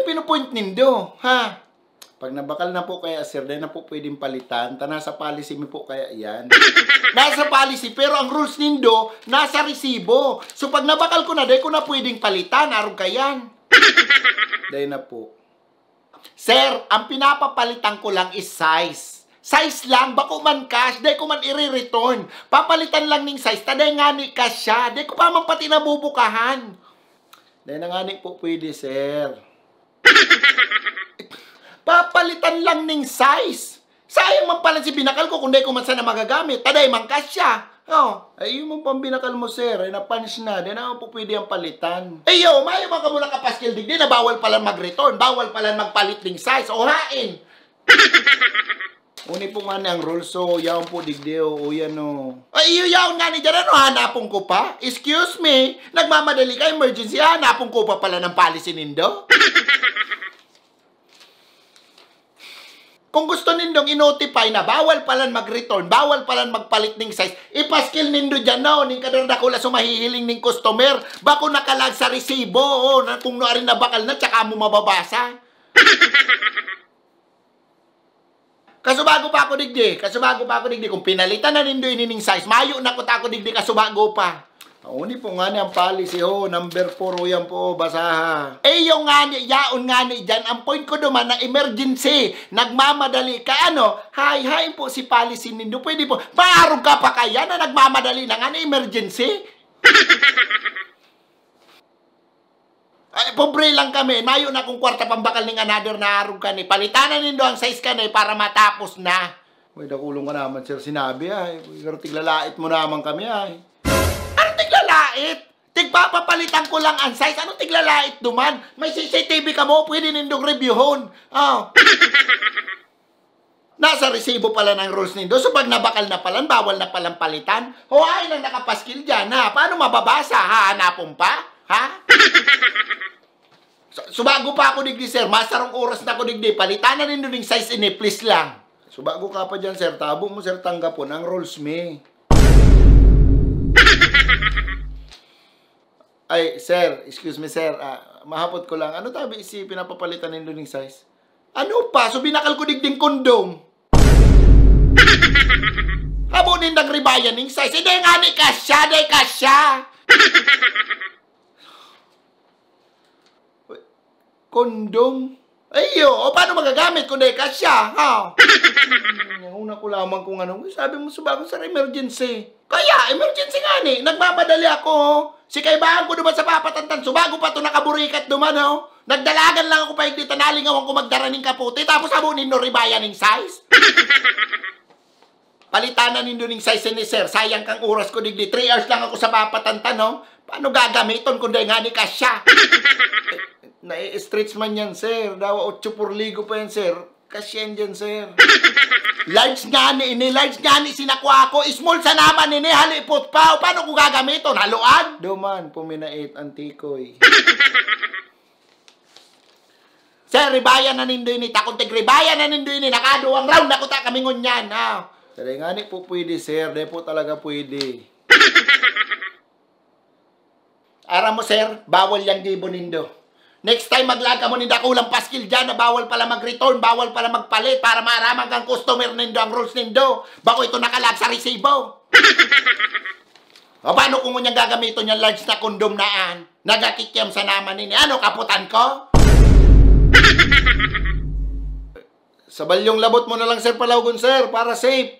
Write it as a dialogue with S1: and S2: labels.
S1: pinupoint nindo, ha? Pag nabakal na po kaya, sir, dahil na po pwedeng palitan. Nasa policy mo po kaya yan. Nasa policy, pero ang rules nindo, nasa resibo. So, pag nabakal ko na, dahil ko na pwedeng palitan. Arog kayan. Dahil na po. Sir, ang pinapapalitan ko lang is size. Size lang, bako man cash, dahil ko man i-return. Papalitan lang ning size, taday nga ni cash siya. Dahil ko pa man pati nabubukahan. Dahil na nga ni po pwede, sir. Papalitan lang ning size. Sayang man pala si binakal ko kung di ko man sana magagamit. Taday man kasya. Oh, ay yung pang binakal mo, sir. Ay napunch na. Di na po pwede ang palitan. Ay yo, mayo man ka muna kapaskil digdi na bawal pala mag-return. Bawal pala magpalit ning size. O hain. Uni po nga ang rules. So, yaon po digdi. O yan o. Ay iyo, yaon nga ni dyan. Ano hanapon ko pa? Excuse me. Nagmamadali ka emergency. Hanapon ko pa pala ng policy nindo. Kung gusto nindong i-notify na bawal palan mag-return, bawal palan magpalit ning size, ipaskil nindo dyan na, ning kadorda ko la sumahihiling ning customer, bako nakalag sa resibo, kung noarin na bakal na, tsaka mo mababasa. Kasubago pa ako digdi, kung pinalitan na nindo inining size, mayo na ko tako digdi, kasubago pa. Uni po nga ni ang policy number 4 yan po, basaha. Yung nga ni, yaon nga ni dyan, ang point ko naman na emergency, nagmamadali ka, hi po si policy nindo, pwede po, maarog ka pa kaya na nagmamadali na nga na emergency? Ay, pobre lang kami, mayo na kung kwarta pambakal ning another na arog ka ni, palitanan nindo ang size ka ni para matapos na. Uy, nakulong ka naman, sir, sinabi ay, tiglalait mo naman kami ay. Tiglalait? Tigpapapalitan ko lang ang size. Anong tiglalait duman? May CCTV ka mo, pwede nindong reviewon. Oh. Nasa resibo pala ng rules nindo. So pag nabakal na palan, bawal na palang palitan. Ay nang nakapaskil dyan, ha? Paano mababasa? Hahanapon pa? Ha? Subago pa ako digdi, sir. Masarong oras na ako digdi. Palitan na nindo ng size ini, please lang. Subago ka pa dyan, sir. Tabo mo, sir, tanggapon ang rules me. Ay, sir, excuse me, sir. Mahapot ko lang. Ano tabi si pinapapalitan nindo ng size? Ano pa? So, binakal ko digding kondom. Habunin ng ribayan ng size. Hindi nga ni kasya, day kasya. Kondom? Ayo, paano magagamit kung day kasya? Ha? Una ko lamang kung ano. Sabi mo, subago sa emergency. Kaya, emergency nga ni. Nagmamadali ako, Si kaibahan ko duman sa papatantan. Subago pa ito nakaburikat duman, Nagdalagan lang ako pa yung tanalingawan ko magdaraning kaputi. Tapos habunin no ribayan ng size. Palitanan nindo ng size ni sir. Sayang kang oras ko digdi. 3 hours lang ako sa papatantan, Paano gagamiton kung dahil nga ni kasya? Na-stretch man yan, sir. Dawa 8 por ligo pa yan, sir. Kasyan dyan, sir. Large nga ni ini. Large nga ni sinakwa ko. Small sa naman ini. Halipot pa. Paano ko gagamiton? Haluan? Duman, puminait antikoy. Sir, ribayan na nindo ini. Takuntig ribayan na nindo ini. Nakaduwang round. Nakuta kami ngunyan, Sir, nga ni po pwede, sir. Di po talaga pwede. Aram mo, sir. Bawal yang gibo nindo. Next time maglaga mo ninda kulang paskil dyan na bawal pala mag-return, bawal pala magpalit para maaraman kang customer nindo ang rules nindo. Bako ito nakalag sa resibo. O paano kung niyang gagamitin yung large na kondom naan? Nagakikyam sa naman nini. Ano, kaputan ko? Sa balyong labot mo na lang, sir, palawgon, sir, para safe.